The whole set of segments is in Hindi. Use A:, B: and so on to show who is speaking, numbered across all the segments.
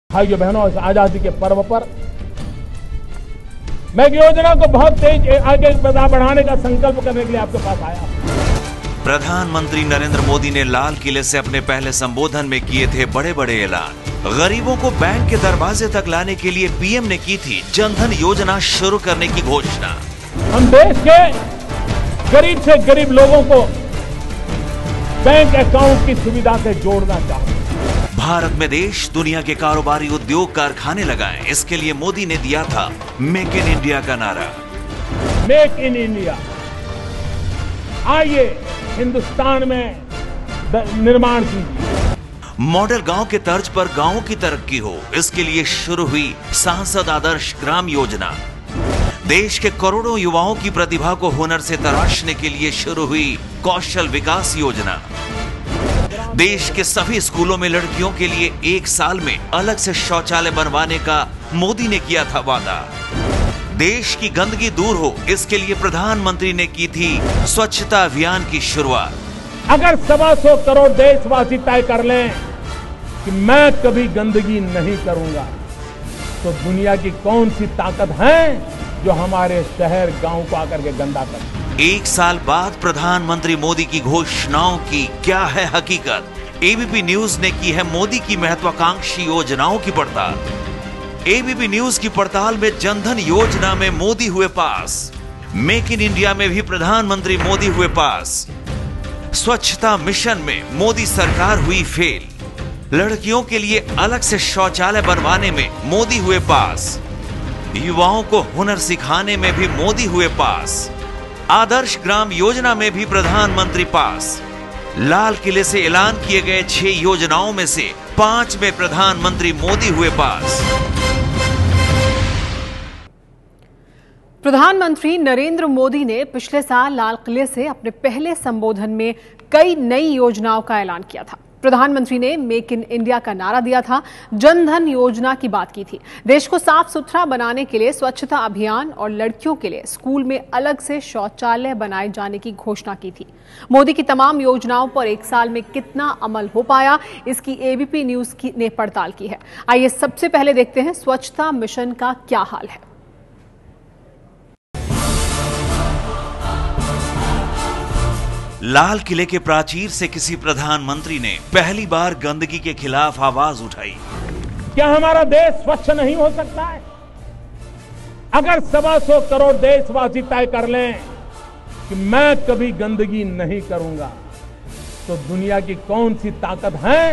A: भाइयों बहनों, इस आजादी के पर्व पर मैं योजना को बहुत तेज आगे बढ़ाने का संकल्प करने के लिए आपके पास आया।
B: प्रधानमंत्री नरेंद्र मोदी ने लाल किले से अपने पहले संबोधन में किए थे बड़े बड़े ऐलान। गरीबों को बैंक के दरवाजे तक लाने के लिए पीएम ने की थी जनधन योजना शुरू करने की घोषणा।
A: हम देश के गरीब से गरीब लोगों को बैंक अकाउंट की सुविधा से जोड़ना चाहते हैं।
B: भारत में देश दुनिया के कारोबारी उद्योग कारखाने लगाएं, इसके लिए मोदी ने दिया था मेक इन इंडिया का नारा।
A: मेक इन इंडिया, आइए हिंदुस्तान में निर्माण कीजिए।
B: मॉडल गांव के तर्ज पर गांवों की तरक्की हो, इसके लिए शुरू हुई सांसद आदर्श ग्राम योजना। देश के करोड़ों युवाओं की प्रतिभा को हुनर से तराशने के लिए शुरू हुई कौशल विकास योजना। देश के सभी स्कूलों में लड़कियों के लिए 1 साल में अलग से शौचालय बनवाने का मोदी ने किया था वादा। देश की गंदगी दूर हो, इसके लिए प्रधानमंत्री ने की थी स्वच्छता अभियान की शुरुआत।
A: अगर 125 करोड़ देशवासी तय कर लें कि मैं कभी गंदगी नहीं करूंगा, तो दुनिया की कौन सी ताकत है जो हमारे शहर गांव को आकर के गंदा करे।
B: 1 साल बाद प्रधानमंत्री मोदी की घोषणाओं की क्या है हकीकत। एबीपी न्यूज ने की है मोदी की महत्वाकांक्षी योजनाओं की पड़ताल। एबीपी न्यूज की पड़ताल में जनधन योजना में मोदी हुए पास, मेक इन इंडिया में भी प्रधानमंत्री मोदी हुए पास, स्वच्छता मिशन में मोदी सरकार हुई फेल, लड़कियों के लिए अलग से शौचालय बनवाने में मोदी हुए पास, युवाओं को हुनर सिखाने में भी मोदी हुए पास, आदर्श ग्राम योजना में भी प्रधानमंत्री पास। लाल किले से ऐलान किए गए 6 योजनाओं में से 5 में प्रधानमंत्री मोदी हुए पास।
C: प्रधानमंत्री नरेंद्र मोदी ने पिछले साल लाल किले से अपने पहले संबोधन में कई नई योजनाओं का ऐलान किया था। प्रधानमंत्री ने मेक इन इंडिया का नारा दिया था, जनधन योजना की बात की थी, देश को साफ सुथरा बनाने के लिए स्वच्छता अभियान और लड़कियों के लिए स्कूल में अलग से शौचालय बनाए जाने की घोषणा की थी। मोदी की तमाम योजनाओं पर 1 साल में कितना अमल हो पाया, इसकी एबीपी न्यूज ने पड़ताल की है। आइए सबसे पहले देखते हैं स्वच्छता मिशन का क्या हाल है।
B: लाल किले के प्राचीर से किसी प्रधानमंत्री ने पहली बार गंदगी के खिलाफ आवाज उठाई।
A: क्या हमारा देश स्वच्छ नहीं हो सकता है? अगर 125 करोड़ देशवासी तय कर लें कि मैं कभी गंदगी नहीं करूंगा, तो दुनिया की कौन सी ताकत है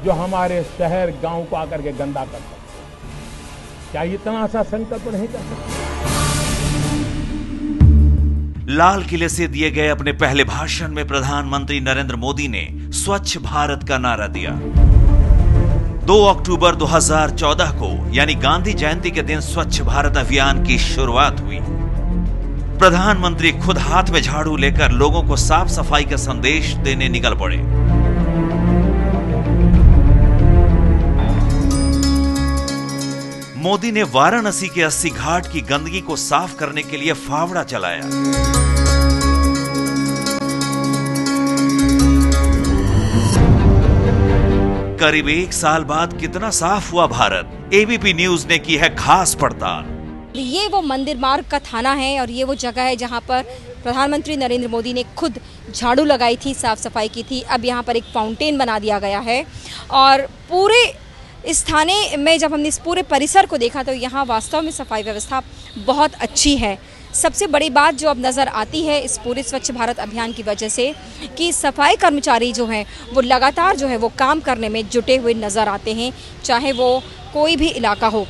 A: जो हमारे शहर गांव को आकर के गंदा कर सकती? क्या इतना सा संकल्प नहीं कर सकते?
B: लाल किले से दिए गए अपने पहले भाषण में प्रधानमंत्री नरेंद्र मोदी ने स्वच्छ भारत का नारा दिया। 2 अक्टूबर 2014 को यानी गांधी जयंती के दिन स्वच्छ भारत अभियान की शुरुआत हुई। प्रधानमंत्री खुद हाथ में झाड़ू लेकर लोगों को साफ सफाई का संदेश देने निकल पड़े। मोदी ने वाराणसी के 80 घाट की गंदगी को साफ करने के लिए फावड़ा चलाया। करीब 1 साल बाद कितना साफ हुआ भारत, एबीपी न्यूज ने की है खास पड़ताल।
D: ये वो मंदिर मार्ग का थाना है और ये वो जगह है जहां पर प्रधानमंत्री नरेंद्र मोदी ने खुद झाड़ू लगाई थी, साफ सफाई की थी। अब यहाँ पर एक फाउंटेन बना दिया गया है और पूरे इस थाने में जब हमने इस पूरे परिसर को देखा तो यहाँ वास्तव में सफाई व्यवस्था बहुत अच्छी है। सबसे बड़ी बात जो अब नज़र आती है इस पूरे स्वच्छ भारत अभियान की वजह से कि सफाई कर्मचारी जो हैं वो लगातार जो है वो काम करने में जुटे हुए नज़र आते हैं, चाहे वो कोई भी इलाका हो।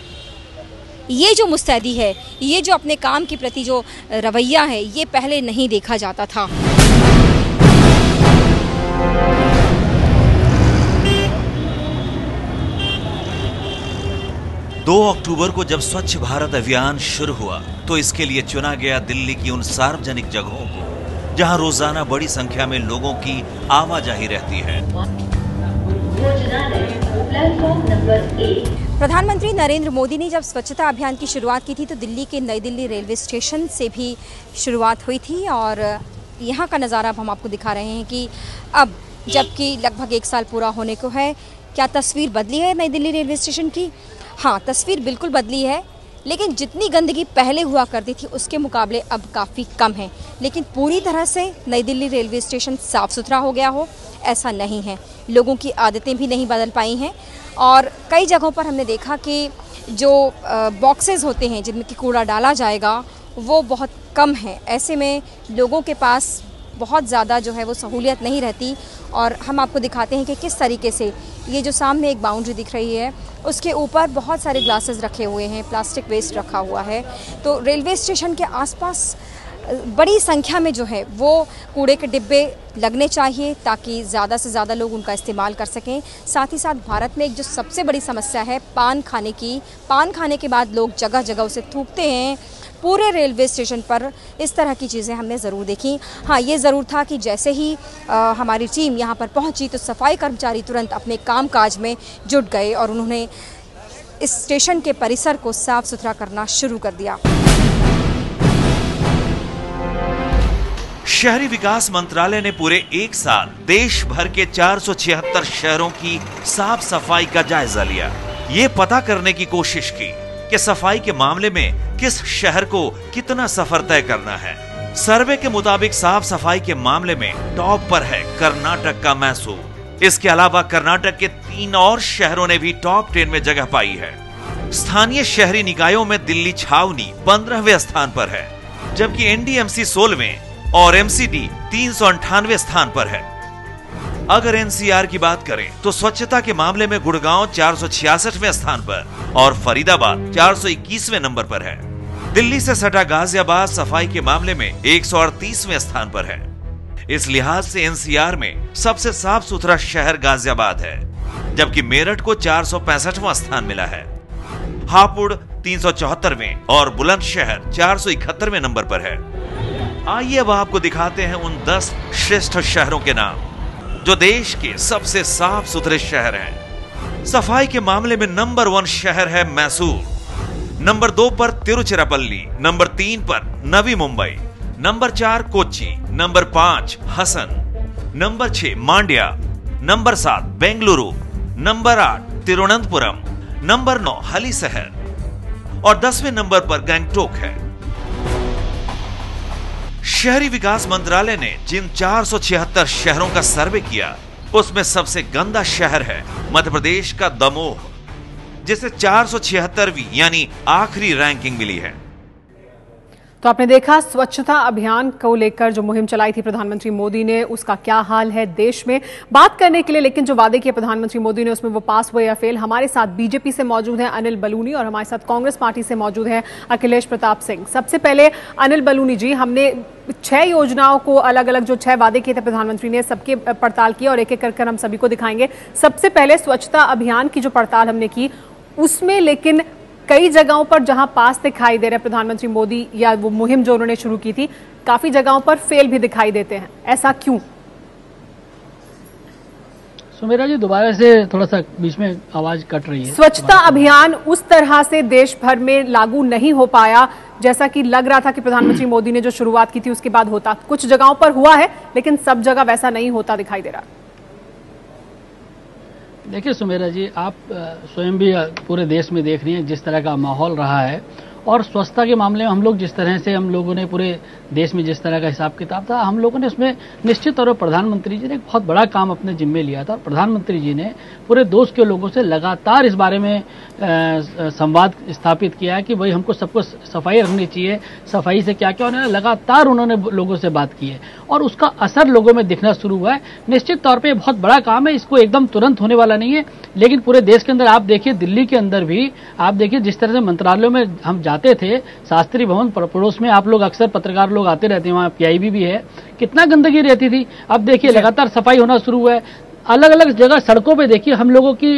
D: ये जो मुस्तैदी है, ये जो अपने काम के प्रति जो रवैया है, ये पहले नहीं देखा जाता था।
B: 2 अक्टूबर को जब स्वच्छ भारत अभियान शुरू हुआ तो इसके लिए चुना गया दिल्ली की उन सार्वजनिक जगहों को जहां रोजाना बड़ी संख्या में लोगों की आवाजाही रहती है।
D: प्रधानमंत्री नरेंद्र मोदी ने जब स्वच्छता अभियान की शुरुआत की थी तो दिल्ली के नई दिल्ली रेलवे स्टेशन से भी शुरुआत हुई थी और यहाँ का नज़ारा अब हम आपको दिखा रहे हैं कि अब जबकि लगभग 1 साल पूरा होने को है, क्या तस्वीर बदली है नई दिल्ली रेलवे स्टेशन की? हाँ, तस्वीर बिल्कुल बदली है, लेकिन जितनी गंदगी पहले हुआ करती थी उसके मुकाबले अब काफ़ी कम है। लेकिन पूरी तरह से नई दिल्ली रेलवे स्टेशन साफ़ सुथरा हो गया हो ऐसा नहीं है। लोगों की आदतें भी नहीं बदल पाई हैं और कई जगहों पर हमने देखा कि जो बॉक्सेस होते हैं जिनमें कि कूड़ा डाला जाएगा वो बहुत कम है। ऐसे में लोगों के पास बहुत ज़्यादा जो है वो सहूलियत नहीं रहती। और हम आपको दिखाते हैं कि किस तरीके से ये जो सामने एक बाउंड्री दिख रही है उसके ऊपर बहुत सारे ग्लासेस रखे हुए हैं, प्लास्टिक वेस्ट रखा हुआ है। तो रेलवे स्टेशन के आसपास बड़ी संख्या में जो है वो कूड़े के डिब्बे लगने चाहिए ताकि ज़्यादा से ज़्यादा लोग उनका इस्तेमाल कर सकें। साथ ही साथ भारत में एक जो सबसे बड़ी समस्या है पान खाने की, पान खाने के बाद लोग जगह जगह उसे थूकते हैं। पूरे रेलवे स्टेशन पर इस तरह की चीज़ें हमने ज़रूर देखी। हाँ, ये ज़रूर था कि जैसे ही हमारी टीम यहाँ पर पहुँची तो सफाई कर्मचारी तुरंत अपने कामकाज में जुट गए और उन्होंने इस स्टेशन के परिसर को साफ सुथरा करना शुरू कर दिया।
B: शहरी विकास मंत्रालय ने पूरे एक साल देश भर के 476 शहरों की साफ सफाई का जायजा लिया। ये पता करने की कोशिश की कि सफाई के मामले में किस शहर को कितना सफर तय करना है। सर्वे के मुताबिक साफ सफाई के मामले में टॉप पर है कर्नाटक का मैसूर। इसके अलावा कर्नाटक के 3 और शहरों ने भी टॉप 10 में जगह पाई है। स्थानीय शहरी निकायों में दिल्ली छावनी 15वें स्थान पर है, जबकि एनडीएमसी 16वें और एमसीडी 398वें स्थान पर है। अगर एनसीआर की बात करें तो स्वच्छता के मामले में गुड़गांव 466वें स्थान पर और फरीदाबाद 421वें नंबर पर है। दिल्ली से सटा गाजियाबाद सफाई के मामले में 138वें स्थान पर है। इस लिहाज से एनसीआर में सबसे साफ सुथरा शहर गाजियाबाद है, जबकि मेरठ को 465वां स्थान मिला है। हापुड़ 374वें और बुलंदशहर 471वें नंबर पर है। आइए अब आपको दिखाते हैं उन 10 श्रेष्ठ शहरों के नाम जो देश के सबसे साफ सुथरे शहर हैं। सफाई के मामले में नंबर 1 शहर है मैसूर, नंबर 2 पर तिरुचिरापल्ली, नंबर 3 पर Navi Mumbai, number 4 Kochi, number 5 Hassan, number 6 Mandya, number 7 Bengaluru, number 8 Thiruvananthapuram, number 9 Halishahar और 10वें नंबर पर गंगटोक है। शहरी विकास मंत्रालय ने जिन 476 शहरों का सर्वे किया उसमें सबसे गंदा शहर है मध्य प्रदेश का दमोह, जिसे 476वीं यानी आखिरी रैंकिंग मिली है।
C: तो आपने देखा स्वच्छता अभियान को लेकर जो मुहिम चलाई थी प्रधानमंत्री मोदी ने, उसका क्या हाल है देश में। बात करने के लिए लेकिन जो वादे किए प्रधानमंत्री मोदी ने उसमें वो पास हुए या फेल। हमारे साथ बीजेपी से मौजूद हैं अनिल बलूनी और हमारे साथ कांग्रेस पार्टी से मौजूद हैं अखिलेश प्रताप सिंह। सबसे पहले अनिल बलूनी जी, हमने 6 योजनाओं को अलग अलग जो 6 वादे किए थे प्रधानमंत्री ने सबके पड़ताल की और एक एक कर हम सभी को दिखाएंगे। सबसे पहले स्वच्छता अभियान की जो पड़ताल हमने की उसमें लेकिन कई जगहों पर जहां पास दिखाई दे रहे प्रधानमंत्री मोदी या वो मुहिम जो उन्होंने शुरू की थी, काफी जगहों पर फेल भी दिखाई देते हैं। ऐसा क्यों?
E: सुमेरा जी, दोबारा से थोड़ा सा बीच में आवाज कट रही है।
C: स्वच्छता अभियान उस तरह से देश भर में लागू नहीं हो पाया जैसा कि लग रहा था कि प्रधानमंत्री मोदी ने जो शुरुआत की थी उसके बाद होता। कुछ जगहों पर हुआ है लेकिन सब जगह वैसा नहीं होता दिखाई दे रहा।
E: देखिए सुमेरा जी, आप स्वयं भी पूरे देश में देख रही हैं जिस तरह का माहौल रहा है और स्वच्छता के मामले में हम लोग जिस तरह से हम लोगों ने पूरे देश में जिस तरह का हिसाब किताब था, हम लोगों ने उसमें निश्चित तौर पर प्रधानमंत्री जी ने एक बहुत बड़ा काम अपने जिम्मे लिया था। और प्रधानमंत्री जी ने पूरे देश के लोगों से लगातार इस बारे में संवाद स्थापित किया कि भाई हमको सबको सफाई रखनी चाहिए, सफाई से क्या क्या, उन्होंने लगातार उन्होंने लोगों से बात की है और उसका असर लोगों में दिखना शुरू हुआ है। निश्चित तौर पर बहुत बड़ा काम है, इसको एकदम तुरंत होने वाला नहीं है, लेकिन पूरे देश के अंदर आप देखिए, दिल्ली के अंदर भी आप देखिए जिस तरह से मंत्रालयों में हम जाते थे, शास्त्री भवन पड़ोस में आप लोग अक्सर पत्रकार लोग आते रहते हैं, वहाँ पीआईबी भी है, कितना गंदगी रहती थी। अब देखिए लगातार सफाई होना शुरू हुआ है। अलग अलग जगह सड़कों पे देखिए हम लोगों की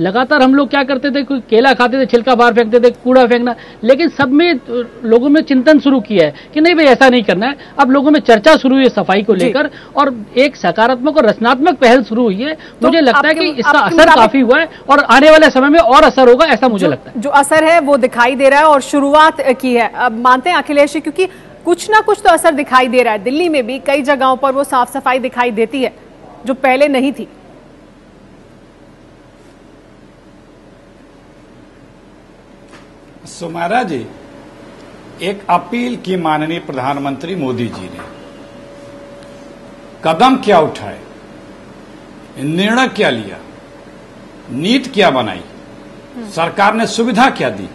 E: लगातार, हम लोग क्या करते थे, कोई केला खाते थे छिलका बाहर फेंकते थे, कूड़ा फेंकना, लेकिन सब में लोगों में चिंतन शुरू किया है कि नहीं भाई ऐसा नहीं करना है। अब लोगों में चर्चा शुरू हुई है सफाई को लेकर और एक सकारात्मक और रचनात्मक पहल शुरू हुई है। मुझे लगता है कि इसका असर काफी हुआ है और आने वाले समय में और असर होगा, ऐसा मुझे लगता है।
C: जो असर है वो दिखाई दे रहा है और शुरुआत की है, अब मानते हैं अखिलेश जी, क्योंकि कुछ ना कुछ तो असर दिखाई दे रहा है। दिल्ली में भी कई जगहों पर वो साफ सफाई दिखाई देती है जो पहले नहीं थी।
F: सुमेरा जी, एक अपील की माननीय प्रधानमंत्री मोदी जी ने, कदम क्या उठाए, निर्णय क्या लिया, नीति क्या बनाई, सरकार ने सुविधा क्या दी,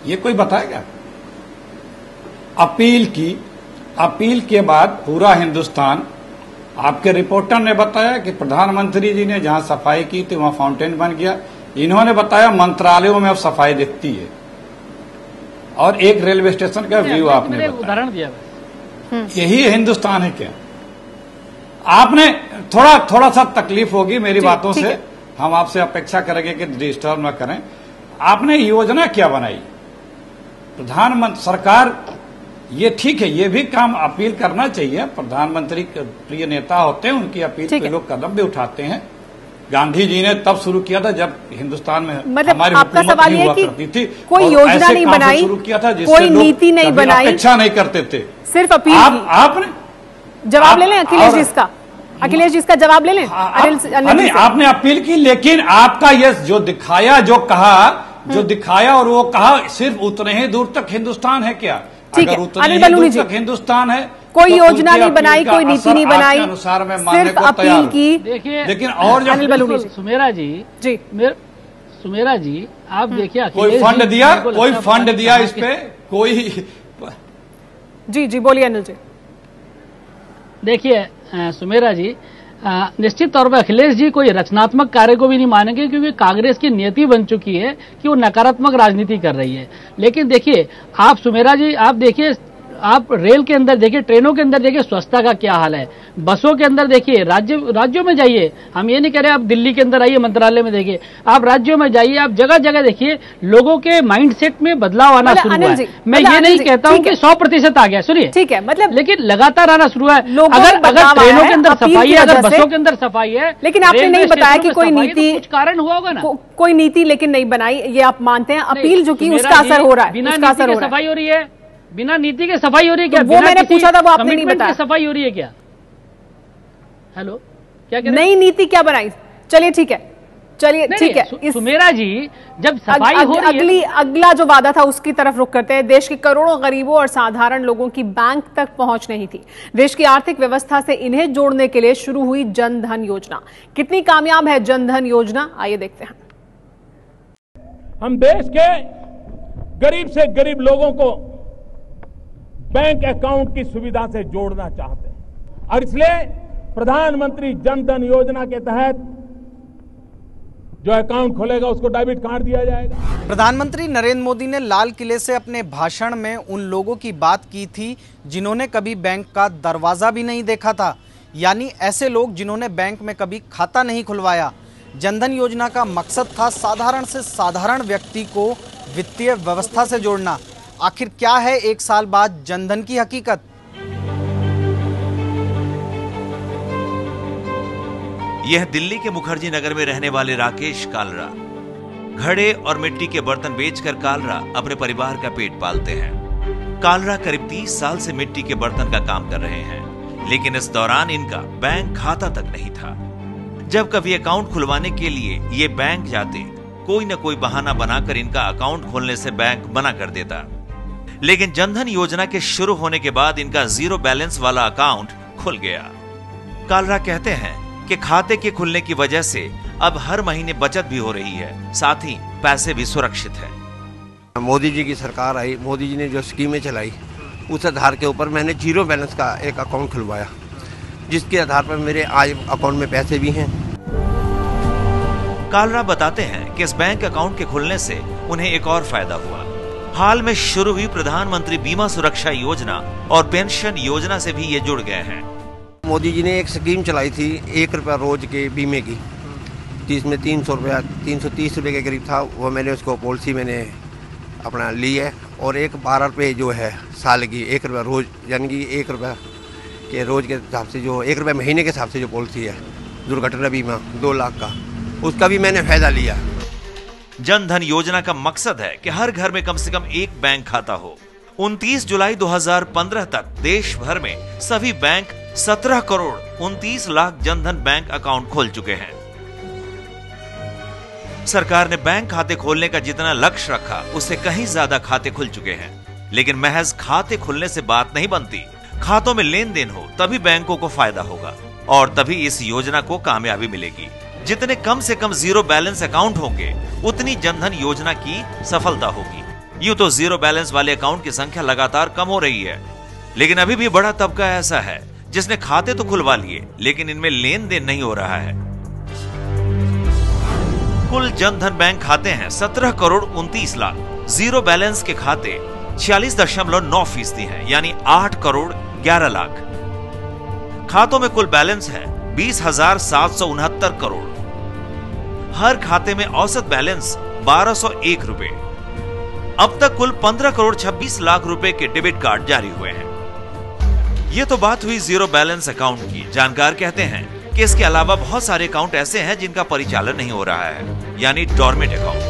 F: ये कोई बताएगा? अपील के बाद पूरा हिंदुस्तान, आपके रिपोर्टर ने बताया कि प्रधानमंत्री जी ने जहां सफाई की थी वहां फाउंटेन बन गया। इन्होंने बताया मंत्रालयों में अब सफाई दिखती है, और एक रेलवे स्टेशन का व्यू आपने
E: उदाहरण दिया।
F: यही हिंदुस्तान है क्या? आपने थोड़ा सा तकलीफ होगी मेरी बातों से, हम आपसे अपेक्षा करेंगे कि डिस्टर्ब न करें। आपने योजना क्या बनाई? प्रधानमंत्री सरकार, ये ठीक है, ये भी काम अपील करना चाहिए। प्रधानमंत्री प्रिय नेता होते हैं, उनकी अपील पे लोग कदम भी उठाते हैं। गांधी जी ने तब शुरू किया था जब हिंदुस्तान में हमारी हुकूमत नहीं हुआ करती थी,
C: कोई योजना नहीं बनाई,
F: शुरू किया था
C: कोई नीति नहीं बनाई,
F: अपेक्षा नहीं करते थे,
C: सिर्फ अपील।
F: आपने
C: जवाब ले लें अखिलेश जी इसका, अखिलेश जी इसका जवाब ले लें।
F: नहीं, आपने अपील की, लेकिन आपका ये जो दिखाया, जो दिखाया और वो कहा, सिर्फ उतने ही दूर तक हिंदुस्तान है क्या? अगर उतने ही दूर तक हिंदुस्तान है,
C: कोई योजना नहीं बनाई, कोई नीति नहीं बनाई,
F: अनुसार में मानने
C: सिर्फ
F: को
C: अपील की।
E: देखिए,
F: लेकिन और
E: सुमेरा जी, सुमेरा जी, आप देखिए,
F: कोई फंड दिया इस पे, कोई?
C: जी बोलिए अनिल जी।
E: देखिए सुमेरा जी, निश्चित तौर पर अखिलेश जी कोई रचनात्मक कार्य को भी नहीं मानेंगे, क्योंकि कांग्रेस की नीति बन चुकी है कि वो नकारात्मक राजनीति कर रही है। लेकिन देखिए, आप सुमेरा जी, आप देखिए, आप रेल के अंदर देखिए, ट्रेनों के अंदर देखिए स्वच्छता का क्या हाल है, बसों के अंदर देखिए, राज्यों में जाइए, हम ये नहीं कह रहे आप दिल्ली के अंदर आइए, मंत्रालय में देखिए, आप राज्यों में जाइए, आप जगह जगह देखिए, लोगों के माइंडसेट में बदलाव आना शुरू हुआ है। मैं ये नहीं कहता हूँ कि 100% आ गया, सुनिए, ठीक है, मतलब, लेकिन लगातार आना शुरू है। अगर ट्रेनों के अंदर सफाई है, अगर बसों के अंदर सफाई है,
C: लेकिन आपने नहीं बताया कि कोई नीति,
E: कुछ कारण हुआ होगा ना,
C: कोई नीति लेकिन नहीं बनाई, ये आप मानते हैं? अपील जो की उसका असर हो रहा है,
E: बिना नीति के सफाई हो रही है, बिना नीति के सफाई हो रही है क्या?
C: वो मैंने पूछा था, वो आपने नहीं बताया।
E: सफाई हो रही है क्या? हेलो, क्या कह रहे?
C: नई नीति क्या बनाई? चलिए ठीक है,
E: सुमेरा जी, जब सफाई हो रही है,
C: अगला जो वादा था उसकी तरफ रुख करते हैं। देश के करोड़ों गरीबों और साधारण लोगों की बैंक तक पहुंच नहीं थी। देश की आर्थिक व्यवस्था से इन्हें जोड़ने के लिए शुरू हुई जन धन योजना। कितनी कामयाब है जन धन योजना, आइए देखते हैं।
A: हम देश के गरीब से गरीब लोगों को बैंक अकाउंट की सुविधा से जोड़ना चाहते हैं, और इसलिए प्रधानमंत्री जन धन योजना के तहत जो अकाउंट खोलेगा उसको डेबिट कार्ड दिया जाएगा।
G: प्रधानमंत्री नरेंद्र मोदी ने लाल किले से अपने भाषण में उन लोगों की बात की थी जिन्होंने कभी बैंक का दरवाजा भी नहीं देखा था, यानी ऐसे लोग जिन्होंने बैंक में कभी खाता नहीं खुलवाया। जनधन योजना का मकसद था साधारण से साधारण व्यक्ति को वित्तीय व्यवस्था से जोड़ना। आखिर क्या है 1 साल बाद जनधन की हकीकत?
B: यह दिल्ली के मुखर्जी नगर में रहने वाले राकेश कालरा। घड़े और मिट्टी के बर्तन बेचकर कालरा अपने परिवार का पेट पालते हैं। कालरा करीब 30 साल से मिट्टी के बर्तन का काम कर रहे हैं, लेकिन इस दौरान इनका बैंक खाता तक नहीं था। जब कभी अकाउंट खुलवाने के लिए ये बैंक जाते, कोई न कोई बहाना बनाकर इनका अकाउंट खोलने से बैंक मना कर देता। लेकिन जनधन योजना के शुरू होने के बाद इनका 0 बैलेंस वाला अकाउंट खुल गया। कालरा कहते हैं कि खाते के खुलने की वजह से अब हर महीने बचत भी हो रही है, साथ ही पैसे भी सुरक्षित है।
H: मोदी जी की सरकार आई, मोदी जी ने जो स्कीमें चलाई उस आधार के ऊपर मैंने 0 बैलेंस का एक अकाउंट खुलवाया, जिसके आधार पर मेरे आज अकाउंट में पैसे भी हैं।
B: कालरा बताते हैं कि इस बैंक अकाउंट के खुलने से उन्हें एक और फायदा हुआ। हाल में शुरू हुई प्रधानमंत्री बीमा सुरक्षा योजना और पेंशन योजना से भी ये जुड़ गए हैं।
H: मोदी जी ने एक स्कीम चलाई थी 1 रुपया रोज के बीमे की, जिसमें 300 रुपया 330 रुपये के करीब था। वो मैंने उसको पॉलिसी मैंने अपना ली है, और एक 12 रुपये जो है साल की 1 रुपया रोज, यानी कि 1 रुपया के रोज के हिसाब से जो 1 रुपया महीने के हिसाब से जो पॉलिसी है दुर्घटना बीमा 2 लाख का, उसका भी मैंने फायदा लिया।
B: जन धन योजना का मकसद है कि हर घर में कम से कम एक बैंक खाता हो। 29 जुलाई 2015 तक देश भर में सभी bank 17 crore 29 lakh Jan Dhan bank account खोल चुके हैं। सरकार ने बैंक खाते खोलने का जितना लक्ष्य रखा उससे कहीं ज्यादा खाते खुल चुके हैं। लेकिन महज खाते खुलने से बात नहीं बनती, खातों में लेन देन हो तभी बैंकों को फायदा होगा और तभी इस योजना को कामयाबी मिलेगी। जितने कम से कम जीरो बैलेंस अकाउंट होंगे उतनी जनधन योजना की सफलता होगी। यूं तो जीरो बैलेंस वाले अकाउंट की संख्या लगातार कम हो रही है, लेकिन अभी भी बड़ा तबका ऐसा है जिसने खाते तो खुलवा लिए लेकिन इनमें लेन देन नहीं हो रहा है। कुल जनधन बैंक खाते हैं 17 करोड़ 29 लाख, जीरो बैलेंस के खाते 46.9% हैं, यानी 8 करोड़ 11 लाख। खातों में कुल बैलेंस है 20,769 करोड़। हर खाते में औसत बैलेंस 1201 रुपए। अब तक कुल 15 करोड़ 26 लाख रुपए के डेबिट कार्ड जारी हुए हैं। ये तो बात हुई जीरो बैलेंस अकाउंट की। जानकार कहते हैं कि इसके अलावा बहुत सारे अकाउंट ऐसे हैं जिनका परिचालन नहीं हो रहा है, यानी डॉर्मेंट अकाउंट।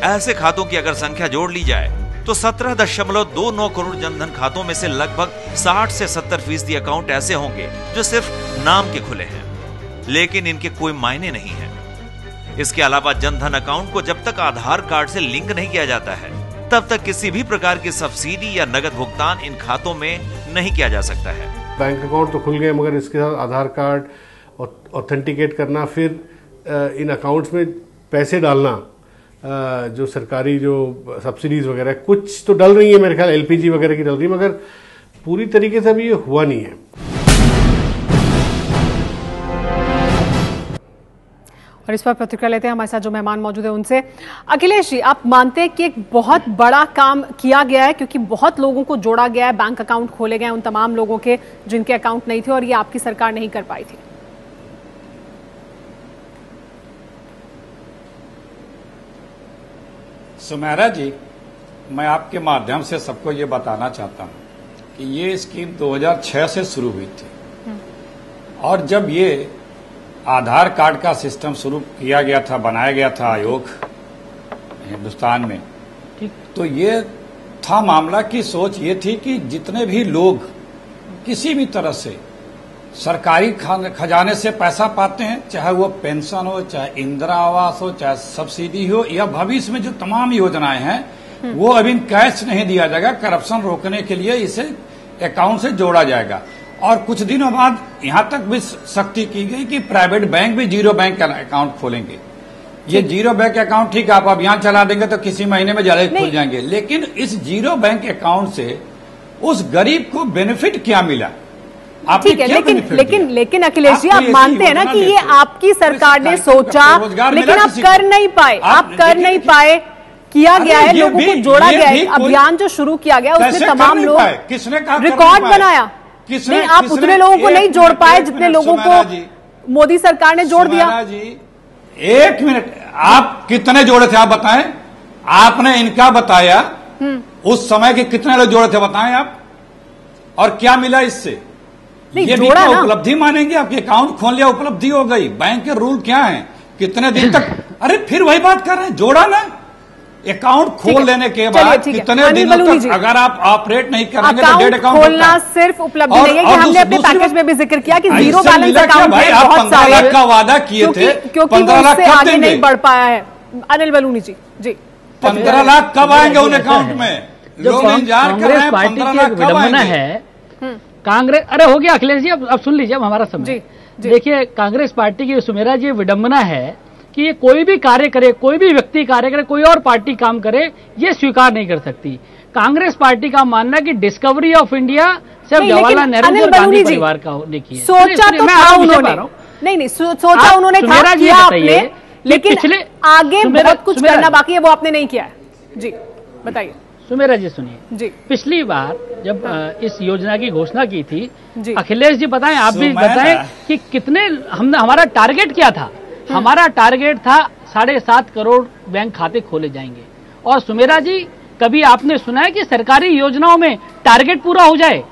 B: ऐसे खातों की अगर संख्या जोड़ ली जाए तो 17.29 करोड़ जनधन खातों में से लगभग 60 से 70% अकाउंट ऐसे होंगे जो सिर्फ नाम के खुले हैं, लेकिन इनके कोई मायने नहीं है। इसके अलावा जनधन अकाउंट को जब तक आधार कार्ड से लिंक नहीं किया जाता है तब तक किसी भी प्रकार की सब्सिडी या नगद भुगतान इन खातों में नहीं किया जा सकता है।
I: बैंक अकाउंट तो खुल गए मगर इसके साथ आधार कार्ड ऑथेंटिकेट करना, फिर इन अकाउंट्स में पैसे डालना, जो सरकारी जो सब्सिडीज वगैरह कुछ तो डल रही है, मेरे ख्याल एलपीजी वगैरह की डल रही है, मगर पूरी तरीके से अभी ये हुआ नहीं है।
C: और इस पर प्रतिक्रिया लेते हैं, हमारे साथ जो मेहमान मौजूद है उनसे। अखिलेश जी, आप मानते हैं कि एक बहुत बड़ा काम किया गया है क्योंकि बहुत लोगों को जोड़ा गया है, बैंक अकाउंट खोले गए उन तमाम लोगों के जिनके अकाउंट नहीं थे और ये आपकी सरकार नहीं कर पाई थी?
F: सुमेरा जी, मैं आपके माध्यम से सबको ये बताना चाहता हूं कि ये स्कीम 2006 से शुरू हुई थी और जब ये आधार कार्ड का सिस्टम शुरू किया गया था, बनाया गया था आयोग हिंदुस्तान में, तो ये था मामला की सोच ये थी कि जितने भी लोग किसी भी तरह से सरकारी खजाने से पैसा पाते हैं, चाहे वो पेंशन हो, चाहे इंदिरा आवास हो, चाहे सब्सिडी हो या भविष्य में जो तमाम योजनाएं हैं, वो अभी कैश नहीं दिया जाएगा। करप्शन रोकने के लिए इसे अकाउंट से जोड़ा जाएगा। और कुछ दिनों बाद यहां तक भी सख्ती की गई कि प्राइवेट बैंक भी जीरो बैंक अकाउंट खोलेंगे। ये जीरो बैंक अकाउंट ठीक है, आप अभियान चला देंगे तो किसी महीने में ज्यादा खुल जाएंगे, लेकिन इस जीरो बैंक अकाउंट से उस गरीब को बेनिफिट क्या मिला?
C: ठीक है, लेकिन अखिलेश जी, आप मानते हैं ना कि ये आपकी सरकार ने सोचा लेकिन आप कर नहीं पाए, किया गया है, लोगों को जोड़ा गया है। अभियान जो शुरू किया गया उसमें तमाम लोग रिकॉर्ड बनाया, नहीं आप उतने लोगों को नहीं जोड़ पाए जितने लोगों को मोदी सरकार ने जोड़ दिया।
F: एक मिनट, आप कितने जोड़े थे आप बताएं? आपने इनका बताया, उस समय के कितने लोग जोड़े थे बताएं आप, और क्या मिला इससे? ये भी क्या उपलब्धि मानेंगे? आपके अकाउंट खोल लिया, उपलब्धि हो गई। बैंक के रूल क्या है, कितने दिन तक? अरे फिर वही बात कर रहे हैं, जोड़ा ना। अकाउंट खोल लेने के बाद कितने दिनों तक अगर आप ऑपरेट नहीं करेंगे तो डेट अकाउंट
C: खोलना सिर्फ उपलब्धि नहीं है, कि हमने अपने पैकेज में भी जिक्र किया कि जीरो बैलेंस अकाउंट है,
F: आप 15 लाख का वादा किए थे,
C: क्योंकि 15 लाख आगे नहीं बढ़ पाया है। अनिल बलूनी जी,
F: 15 लाख कब आएंगे उन अकाउंट में? लोग इंतजार कर रहे हैं, 15 लाख कब आएंगे?
E: कांग्रेस, अरे हो गया अखिलेश जी, अब सुन लीजिए, अब हमारा समय। देखिए, कांग्रेस पार्टी की सुमेरा जी विडंबना है कि ये कोई भी कार्य करे, कोई भी व्यक्ति कार्य करे, कोई और पार्टी काम करे, ये स्वीकार नहीं कर सकती। कांग्रेस पार्टी का मानना कि डिस्कवरी ऑफ इंडिया सिर्फ जवाहरलाल नेहरू और गांधी परिवार का होने की है।
C: सोचा तो था उन्होंने, नहीं सोचा उन्होंने था, किया आपने, लेकिन आगे बहुत कुछ करना बाकी है, वो आपने नहीं किया है। जी बताइए
E: सुमेरा जी, सुनिए जी। पिछली बार जब इस योजना की घोषणा की थी, अखिलेश जी बताएं, आप भी बताएं कि कितने हमने, हमारा टारगेट क्या था? हमारा टारगेट था 7.5 करोड़ बैंक खाते खोले जाएंगे। और सुमेरा जी, कभी आपने सुना है कि सरकारी योजनाओं में टारगेट पूरा हो जाए?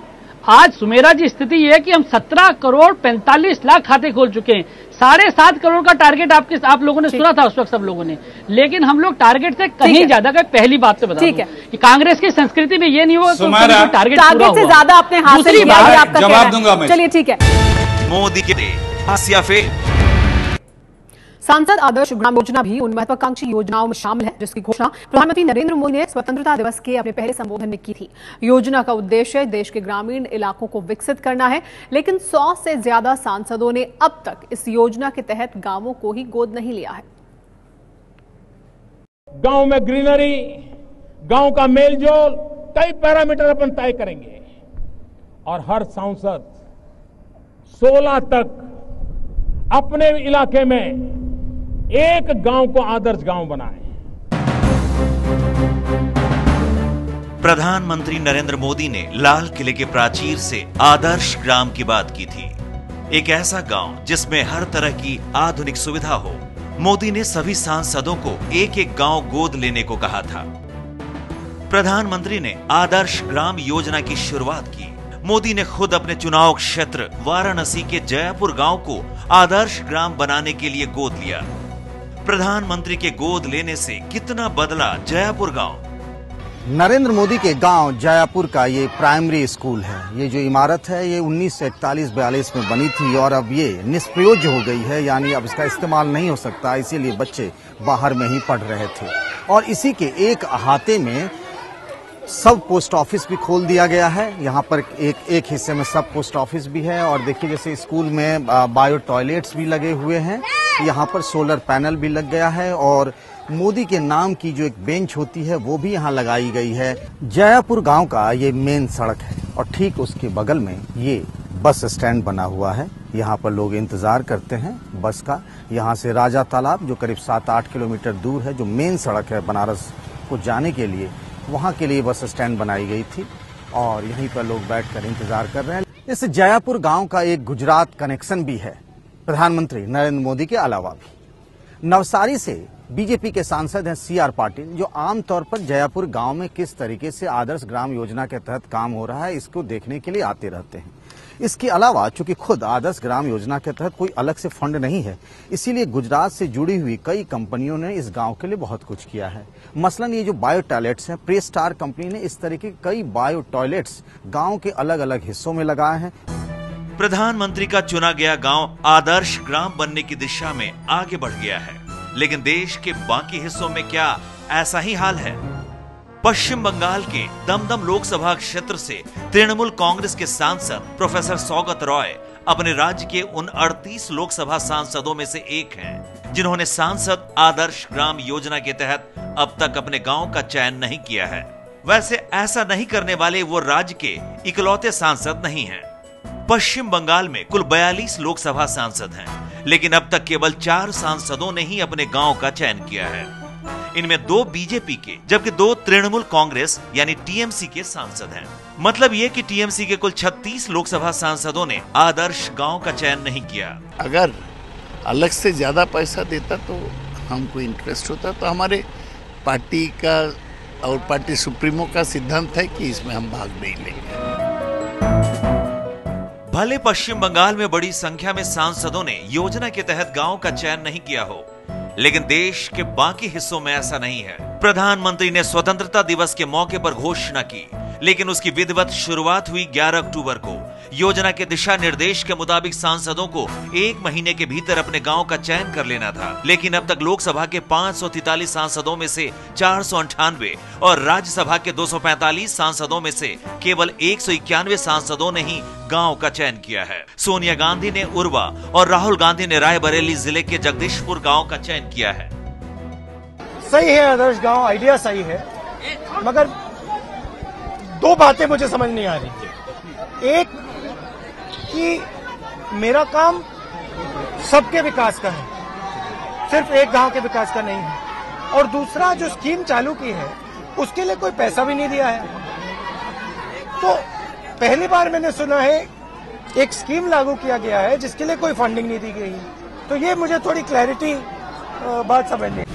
E: आज सुमेरा जी स्थिति यह है कि हम 17 करोड़ 45 लाख खाते खोल चुके हैं। 7.5 करोड़ का टारगेट आप लोगों ने सुना था उस वक्त सब लोगों ने, लेकिन हम लोग टारगेट से कहीं ज्यादा गए। पहली बात तो बता दूं कि कांग्रेस की संस्कृति में ये नहीं होगा कि टारगेट
C: से ज्यादा आपने हासिल किया,
F: जवाब दूंगा मैं।
C: चलिए ठीक है।
B: मोदी के
C: सांसद आदर्श ग्राम योजना भी उन महत्वाकांक्षी योजनाओं में शामिल है जिसकी घोषणा प्रधानमंत्री नरेंद्र मोदी ने स्वतंत्रता दिवस के अपने पहले संबोधन में की थी। योजना का उद्देश्य देश के ग्रामीण इलाकों को विकसित करना है, लेकिन 100 से ज्यादा सांसदों ने अब तक इस योजना के तहत गांवों को ही गोद नहीं लिया है।
A: गांव में ग्रीनरी, गांव का मेलजोल, कई पैरामीटर अपन तय करेंगे और हर सांसद 16 तक अपने इलाके में एक गांव को आदर्श गांव बनाए।
B: प्रधानमंत्री नरेंद्र मोदी ने लाल किले के प्राचीर से आदर्श ग्राम की बात की थी, एक ऐसा गांव जिसमें हर तरह की आधुनिक सुविधा हो। मोदी ने सभी सांसदों को एक एक गांव गोद लेने को कहा था। प्रधानमंत्री ने आदर्श ग्राम योजना की शुरुआत की। मोदी ने खुद अपने चुनाव क्षेत्र वाराणसी के जयापुर गांव को आदर्श ग्राम बनाने के लिए गोद लिया। प्रधानमंत्री के गोद लेने से कितना बदला जयापुर गांव।
J: नरेंद्र मोदी के गांव जयापुर का ये प्राइमरी स्कूल है। ये जो इमारत है ये 1941-42 में बनी थी और अब ये निष्प्रयोज्य हो गई है, यानी अब इसका इस्तेमाल नहीं हो सकता, इसीलिए बच्चे बाहर में ही पढ़ रहे थे। और इसी के एक अहाते में सब पोस्ट ऑफिस भी खोल दिया गया है। यहाँ पर एक हिस्से में सब पोस्ट ऑफिस भी है और देखिए जैसे स्कूल में बायो टॉयलेट्स भी लगे हुए हैं, यहाँ पर सोलर पैनल भी लग गया है और मोदी के नाम की जो एक बेंच होती है वो भी यहाँ लगाई गई है। जयापुर गांव का ये मेन सड़क है और ठीक उसके बगल में ये बस स्टैंड बना हुआ है। यहाँ पर लोग इंतजार करते हैं बस का। यहाँ से राजा तालाब जो करीब 7-8 किलोमीटर दूर है, जो मेन सड़क है बनारस को जाने के लिए, वहाँ के लिए बस स्टैंड बनाई गई थी और यहीं पर लोग बैठकर इंतजार कर रहे हैं। इस जयापुर गांव का एक गुजरात कनेक्शन भी है प्रधानमंत्री नरेंद्र मोदी के अलावा भी। नवसारी से बीजेपी के सांसद हैं CR पाटिल, जो आमतौर पर जयापुर गांव में किस तरीके से आदर्श ग्राम योजना के तहत काम हो रहा है इसको देखने के लिए आते रहते हैं। इसके अलावा चूंकि खुद आदर्श ग्राम योजना के तहत कोई अलग से फंड नहीं है, इसीलिए गुजरात से जुड़ी हुई कई कंपनियों ने इस गांव के लिए बहुत कुछ किया है। मसलन ये जो बायो टॉयलेट्स हैं, प्रे स्टार कंपनी ने इस तरीके के कई बायो टॉयलेट्स गांव के अलग अलग हिस्सों में लगाए हैं।
B: प्रधानमंत्री का चुना गया गांव आदर्श ग्राम बनने की दिशा में आगे बढ़ गया है, लेकिन देश के बाकी हिस्सों में क्या ऐसा ही हाल है? पश्चिम बंगाल के दमदम लोकसभा क्षेत्र से तृणमूल कांग्रेस के सांसद प्रोफेसर सौगत रॉय अपने राज्य के उन 38 लोकसभा सांसदों में से एक हैं, जिन्होंने सांसद आदर्श ग्राम योजना के तहत अब तक अपने गांव का चयन नहीं किया है। वैसे ऐसा नहीं करने वाले वो राज्य के इकलौते सांसद नहीं हैं। पश्चिम बंगाल में कुल 42 लोकसभा सांसद हैं, लेकिन अब तक केवल 4 सांसदों ने ही अपने गांव का चयन किया है। इनमें 2 बीजेपी के जबकि 2 तृणमूल कांग्रेस यानी टीएमसी के सांसद हैं। मतलब ये कि टीएमसी के कुल 36 लोकसभा सांसदों ने आदर्श गांव का चयन नहीं किया।
K: अगर अलग से ज्यादा पैसा देता तो हमको इंटरेस्ट होता, तो हमारे पार्टी का और पार्टी सुप्रीमो का सिद्धांत है कि इसमें हम भाग नहीं लेंगे।
B: भले पश्चिम बंगाल में बड़ी संख्या में सांसदों ने योजना के तहत गांव का चयन नहीं किया हो, लेकिन देश के बाकी हिस्सों में ऐसा नहीं है। प्रधानमंत्री ने स्वतंत्रता दिवस के मौके पर घोषणा की, लेकिन उसकी विधिवत शुरुआत हुई 11 अक्टूबर को। योजना के दिशा निर्देश के मुताबिक सांसदों को 1 महीने के भीतर अपने गांव का चयन कर लेना था, लेकिन अब तक लोकसभा के 543 सांसदों में से 498 और राज्यसभा के 245 सांसदों में से केवल 191 सांसदों ने ही गांव का चयन किया है। सोनिया गांधी ने उरवा और राहुल गांधी ने रायबरेली जिले के जगदीशपुर गांव का चयन किया है।
L: सही है, आदर्श गांव आइडिया सही है, मगर 2 बातें मुझे समझ नहीं आ रही। एक कि मेरा काम सबके विकास का है, सिर्फ एक गांव के विकास का नहीं है, और दूसरा जो स्कीम चालू की है उसके लिए कोई पैसा भी नहीं दिया है। तो पहली बार मैंने सुना है एक स्कीम लागू किया गया है जिसके लिए कोई फंडिंग नहीं दी गई, तो ये मुझे थोड़ी क्लैरिटी बात समझ नहीं।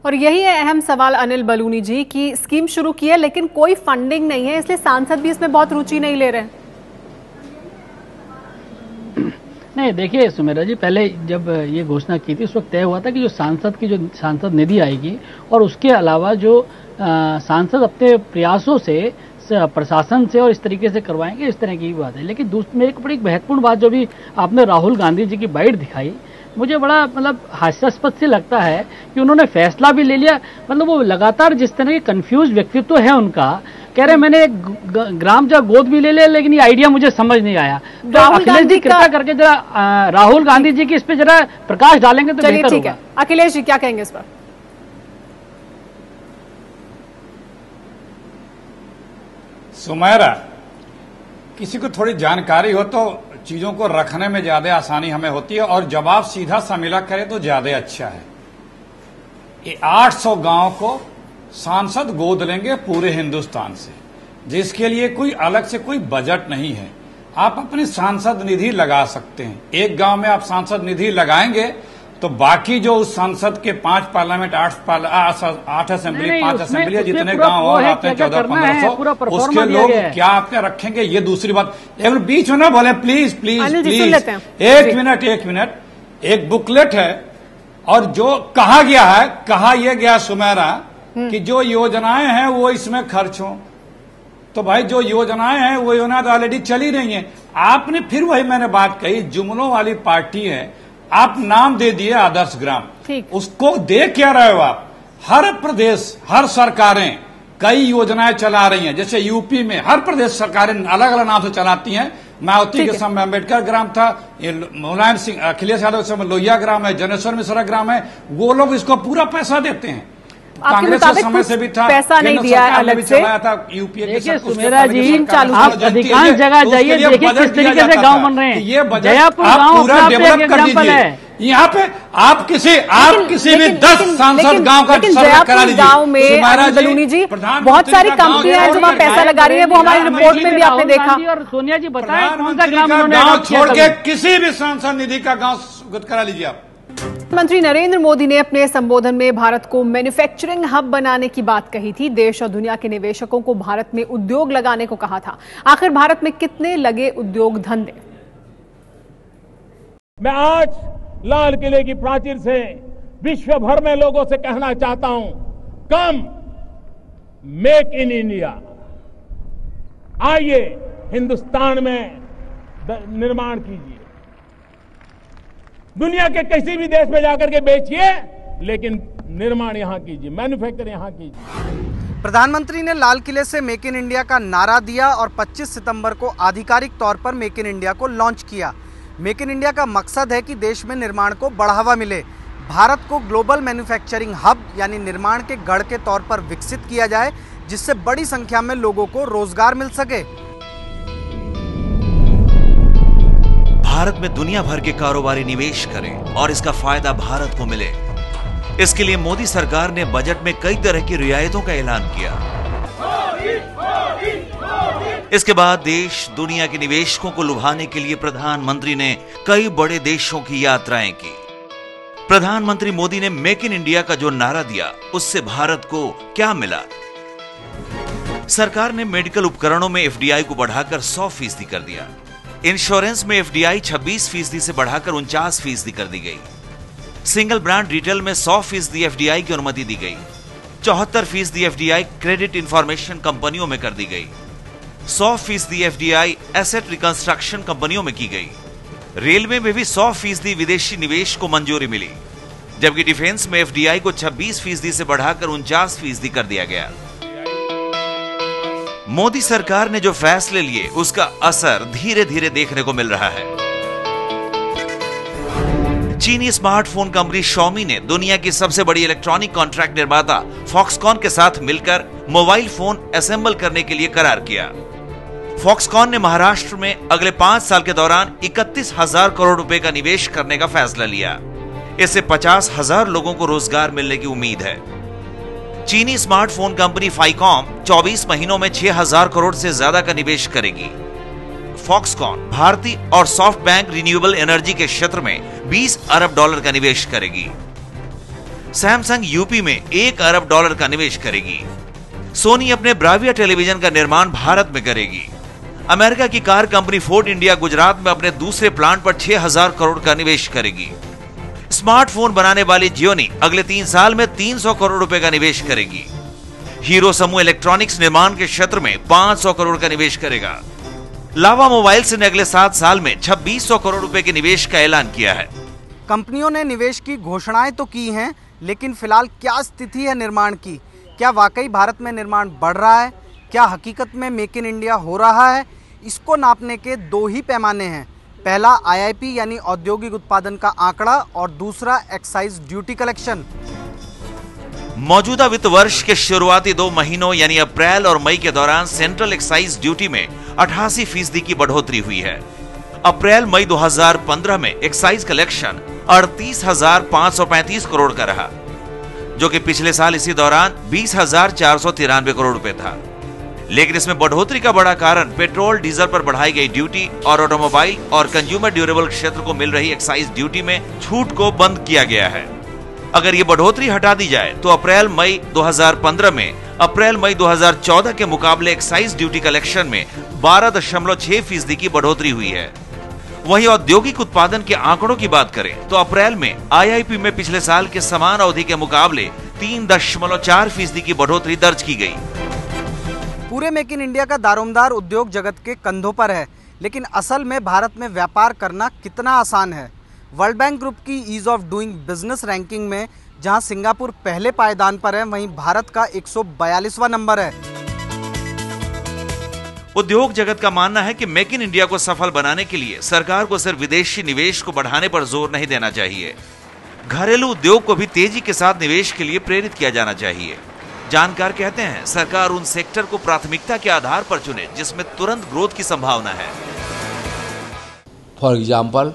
C: और यही है अहम सवाल अनिल बलूनी जी की स्कीम शुरू की है लेकिन कोई फंडिंग नहीं है, इसलिए सांसद भी इसमें बहुत रुचि नहीं ले रहे हैं।
E: नहीं, देखिए सुमेरा जी, पहले जब ये घोषणा की थी उस वक्त तय हुआ था कि जो सांसद निधि आएगी और उसके अलावा जो सांसद अपने प्रयासों से प्रशासन से और इस तरीके से करवाएंगे, इस तरह की बात है। लेकिन दूसरी एक बड़ी महत्वपूर्ण बात जो भी आपने राहुल गांधी जी की बाइट दिखाई, मुझे बड़ा मतलब हास्यास्पद से लगता है कि उन्होंने फैसला भी ले लिया। मतलब वो लगातार जिस तरह के कंफ्यूज व्यक्तित्व है उनका, कह रहे मैंने एक ग्राम जब गोद भी ले लिया लेकिन ये आइडिया मुझे समझ नहीं आया। तो अखिलेश जी कृपया करके जरा राहुल गांधी जी की इस पे जरा प्रकाश डालेंगे तो बेहतर होगा।
C: अखिलेश जी क्या कहेंगे इस पर?
F: सुमेरा, किसी को थोड़ी जानकारी हो तो चीजों को रखने में ज्यादा आसानी हमें होती है और जवाब सीधा सा मिला करे तो ज्यादा अच्छा है। ये 800 गांव को सांसद गोद लेंगे पूरे हिंदुस्तान से, जिसके लिए कोई अलग से कोई बजट नहीं है। आप अपनी सांसद निधि लगा सकते हैं। एक गांव में आप सांसद निधि लगाएंगे तो बाकी जो उस संसद के 5 पार्लियामेंट 8 असेंबली 5 असेंबली जितने गांव और आते हैं 1400-1500 उसके लोग क्या आपके रखेंगे, ये दूसरी बात। एक बीच में ना बोले प्लीज प्लीज प्लीज, एक मिनट। एक बुकलेट है और जो कहा गया है, कहा यह गया सुमेरा कि जो योजनाएं हैं वो इसमें खर्च हो। तो भाई जो योजनाएं हैं वो योजना तो ऑलरेडी चली रही हैं। आपने फिर वही मैंने बात कही, जुमलों वाली पार्टी है। आप नाम दे दिए आदर्श ग्राम, उसको दे क्या रहे हो आप? हर प्रदेश, हर सरकारें कई योजनाएं चला रही हैं। जैसे यूपी में हर प्रदेश सरकारें अलग अलग नाम से चलाती हैं। मायावती के समय अम्बेडकर ग्राम था, मुलायम सिंह अखिलेश यादव के समय लोहिया ग्राम है, जनेश्वर मिश्रा ग्राम है। वो लोग इसको पूरा पैसा देते हैं। कांग्रेस के समय से भी था,
C: पैसा नहीं दिया अलग से।
F: यूपीए
E: देखिए सुमेरा जी, आप अधिकांश जगह जाइए, देखिए किस तरीके से गांव बन रहे हैं।
F: ये बजट
E: जयापुर
F: आप
E: गांव
F: पूरा डेवलप कर दीजिए। यहाँ पे आप किसी भी 10 सांसद गांव का सर्वे करा लीजिए।
C: गांव में बलूनी जी बहुत सारी कंपनियां हैं जो वहाँ पैसा लगा रही है, वो हमारी रिपोर्ट में भी आपने देखा।
E: और सोनिया जी बताया कौन सा ग्राम
F: गाँव छोड़ के किसी भी सांसद निधि का गाँव करा लीजिए आप।
C: प्रधानमंत्री नरेंद्र मोदी ने अपने संबोधन में भारत को मैन्युफैक्चरिंग हब बनाने की बात कही थी। देश और दुनिया के निवेशकों को भारत में उद्योग लगाने को कहा था। आखिर भारत में कितने लगे उद्योग धंधे?
A: मैं आज लाल किले की प्राचीर से विश्व भर में लोगों से कहना चाहता हूं, कम मेक इन इंडिया। आइए हिंदुस्तान में निर्माण कीजिए, दुनिया के किसी भी देश में जाकर के बेचिए, लेकिन निर्माण यहां कीजिए, मैन्युफैक्चर यहां कीजिए।
G: प्रधानमंत्री ने लाल किले से मेक इन इंडिया का नारा दिया और 25 सितंबर को आधिकारिक तौर पर मेक इन इंडिया को लॉन्च किया। मेक इन इंडिया का मकसद है कि देश में निर्माण को बढ़ावा मिले, भारत को ग्लोबल मैन्युफैक्चरिंग हब यानी निर्माण के गढ़ के तौर पर विकसित किया जाए, जिससे बड़ी संख्या में लोगों को रोजगार मिल सके।
B: भारत में दुनिया भर के कारोबारी निवेश करें और इसका फायदा भारत को मिले। इसके लिए मोदी सरकार ने बजट में कई तरह की रियायतों का ऐलान किया। इसके बाद देश दुनिया के निवेशकों को लुभाने के लिए प्रधानमंत्री ने कई बड़े देशों की यात्राएं की। प्रधानमंत्री मोदी ने मेक इन इंडिया का जो नारा दिया, उससे भारत को क्या मिला? सरकार ने मेडिकल उपकरणों में एफडीआई को बढ़ाकर 100% कर दिया। इंश्योरेंस में एफडीआई 26% से बढ़ाकर 49% कर दी गई। सिंगल ब्रांड रिटेल में 100% एफडीआई की अनुमति दी गई। 74% एफडीआई क्रेडिट इंफॉर्मेशन कंपनियों में कर दी गई। 100% एफडीआई एसेट रिकंस्ट्रक्शन कंपनियों में की गई। रेलवे में भी 100% विदेशी निवेश को मंजूरी मिली, जबकि डिफेंस में एफडीआई को 26% से बढ़ाकर 49% कर दिया गया। मोदी सरकार ने जो फैसले लिए, उसका असर धीरे धीरे देखने को मिल रहा है। चीनी स्मार्टफोन कंपनी Xiaomi ने दुनिया की सबसे बड़ी इलेक्ट्रॉनिक कॉन्ट्रैक्ट निर्माता फॉक्सकॉन के साथ मिलकर मोबाइल फोन असेंबल करने के लिए करार किया। फॉक्सकॉन ने महाराष्ट्र में अगले 5 साल के दौरान 31,000 करोड़ रुपए का निवेश करने का फैसला लिया। इससे 50,000 लोगों को रोजगार मिलने की उम्मीद है। चीनी स्मार्टफोन कंपनी फाइकॉम 24 महीनों में 6,000 करोड़ से ज्यादा का निवेश करेगी। फॉक्सकॉन भारतीय और सॉफ्ट बैंक रिन्यूएबल एनर्जी के क्षेत्र में 20 अरब डॉलर का निवेश करेगी। सैमसंग यूपी में 1 अरब डॉलर का निवेश करेगी। सोनी अपने ब्राविया टेलीविजन का निर्माण भारत में करेगी। अमेरिका की car company Ford India Gujarat में अपने दूसरे प्लांट पर 6,000 करोड़ का निवेश करेगी। स्मार्टफोन बनाने वाली जियोनी अगले 3 साल में 300 करोड़ रुपए का निवेश करेगी। हीरो समूह इलेक्ट्रॉनिक्स निर्माण के क्षेत्र में 500 करोड़ का निवेश करेगा। लावा मोबाइल्स ने अगले 7 साल में 2600 करोड़ रुपए के निवेश का ऐलान किया है।
G: कंपनियों ने निवेश की घोषणाएं तो की हैं, लेकिन फिलहाल क्या स्थिति है निर्माण की? क्या वाकई भारत में निर्माण बढ़ रहा है? क्या हकीकत में मेक इन इंडिया हो रहा है? इसको नापने के 2 ही पैमाने हैं। पहला IIP यानी औद्योगिक उत्पादन का आंकड़ा और दूसरा एक्साइज ड्यूटी कलेक्शन।
B: मौजूदा वित्त वर्ष के शुरुआती 2 महीनों यानी अप्रैल और मई के दौरान सेंट्रल एक्साइज ड्यूटी में 88% की बढ़ोतरी हुई है। अप्रैल मई 2015 में एक्साइज कलेक्शन 38,535 करोड़ का रहा, जो कि पिछले साल इसी दौरान 20,493 करोड़ रुपए था। लेकिन इसमें बढ़ोतरी का बड़ा कारण पेट्रोल डीजल पर बढ़ाई गई ड्यूटी और ऑटोमोबाइल और कंज्यूमर ड्यूरेबल क्षेत्र को मिल रही एक्साइज ड्यूटी में छूट को बंद किया गया है। अगर ये बढ़ोतरी हटा दी जाए तो अप्रैल मई 2015 में अप्रैल मई 2014 के मुकाबले एक्साइज ड्यूटी कलेक्शन में 12.6% की बढ़ोतरी हुई है। वहीं औद्योगिक उत्पादन के आंकड़ों की बात करें तो अप्रैल में IIP में पिछले साल के समान अवधि के मुकाबले 3.4% की बढ़ोतरी दर्ज की गई।
G: पूरे मेक इन इंडिया का दारोमदार उद्योग जगत के कंधों पर है, लेकिन असल में भारत में व्यापार करना कितना आसान है? वर्ल्ड बैंक ग्रुप की ease of doing business ranking में जहां सिंगापुर पहले पायदान पर है, वहीं भारत का 142वां नंबर है।
B: उद्योग जगत का मानना है कि मेक इन इंडिया को सफल बनाने के लिए सरकार को सिर्फ विदेशी निवेश को बढ़ाने पर जोर नहीं देना चाहिए, घरेलू उद्योग को भी तेजी के साथ निवेश के लिए प्रेरित किया जाना चाहिए। जानकार कहते हैं सरकार उन सेक्टर को प्राथमिकता के आधार पर चुने जिसमें तुरंत ग्रोथ की संभावना है।
M: For example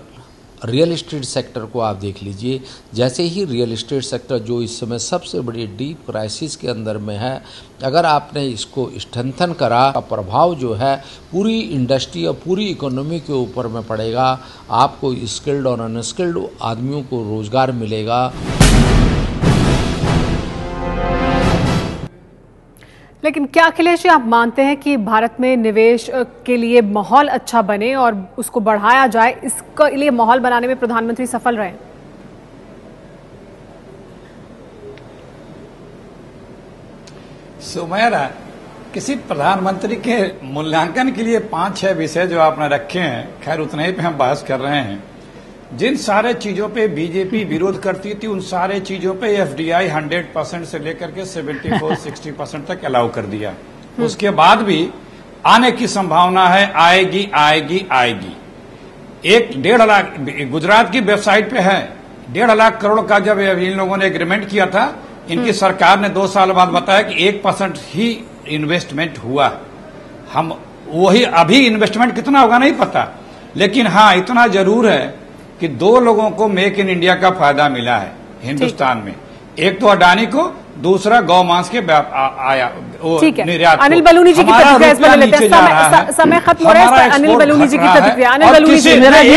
M: real estate sector को आप देख लीजिए। जैसे ही रियल एस्टेट सेक्टर जो इस समय सबसे बड़ी डीप क्राइसिस के अंदर में है, अगर आपने इसको स्ट्रेंथन करा, प्रभाव जो है पूरी इंडस्ट्री और पूरी इकोनॉमी के ऊपर में पड़ेगा। आपको स्किल्ड और अनस्किल्ड आदमियों को रोजगार मिलेगा।
C: लेकिन क्या अखिलेश जी आप मानते हैं कि भारत में निवेश के लिए माहौल अच्छा बने और उसको बढ़ाया जाए, इसके लिए माहौल बनाने में प्रधानमंत्री सफल रहे?
F: सुमेरा, किसी प्रधानमंत्री के मूल्यांकन के लिए 5-6 विषय जो आपने रखे हैं, खैर उतने ही पे हम बहस कर रहे हैं। जिन सारे चीजों पे बीजेपी विरोध करती थी, उन सारे चीजों पे FDI 100% से लेकर के 74-60% तक अलाउ कर दिया। उसके बाद भी आने की संभावना है, आएगी आएगी आएगी। 1.5 लाख गुजरात की वेबसाइट पे है, 1.5 लाख करोड़ का जब इन लोगों ने एग्रीमेंट किया था, इनकी सरकार ने 2 साल बाद बताया कि 1% ही इन्वेस्टमेंट हुआ। हम वही अभी इन्वेस्टमेंट कितना होगा नहीं पता, लेकिन हाँ इतना जरूर है कि 2 लोगों को मेक इन इंडिया का फायदा मिला है हिंदुस्तान में। एक तो अडानी को, दूसरा गौमांस के निर्यात।
C: अनिल बलूनी जी की प्रतिक्रिया इस पर लेते हैं। समय खत्म हो रहा है। अनिल बलूनी जी की प्रतिक्रिया। अनिल बलूनी जी,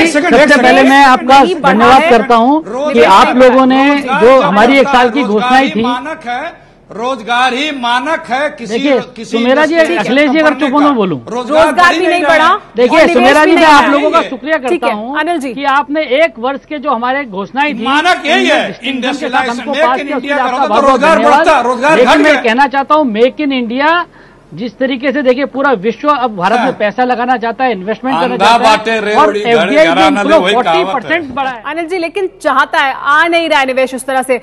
E: सबसे पहले मैं आपका धन्यवाद करता हूं कि आप लोगों ने जो हमारी 1 साल की घोषणाएं थी,
F: मानक है, रोजगार ही मानक है। किसी
E: सुमेरा जी, अखिलेश जी अगर चुप न बोलूं,
C: रोजगार भी नहीं बढ़ा।
E: देखिए सुमेरा जी, मैं आप लोगों का शुक्रिया करता हूं अनिल जी कि आपने 1 वर्ष के जो हमारे घोषणाएं थी,
F: मानक यही है, इंडस्ट्रियलाइजेशन,
E: हमको पास किया, उसके लिए आपका बहुत
F: रोजगार बढ़ता, रोजगार
E: लेकिन मैं कहना चाहता हूं मेक इन इंडिया जिस तरीके से देखिए पूरा विश्व अब भारत में पैसा लगाना चाहता है, इन्वेस्टमेंट करना चाहता है और FDI 40% बढ़ा है।
C: अनिल जी, लेकिन चाहता है, आ नहीं रहा है निवेश उस तरह से।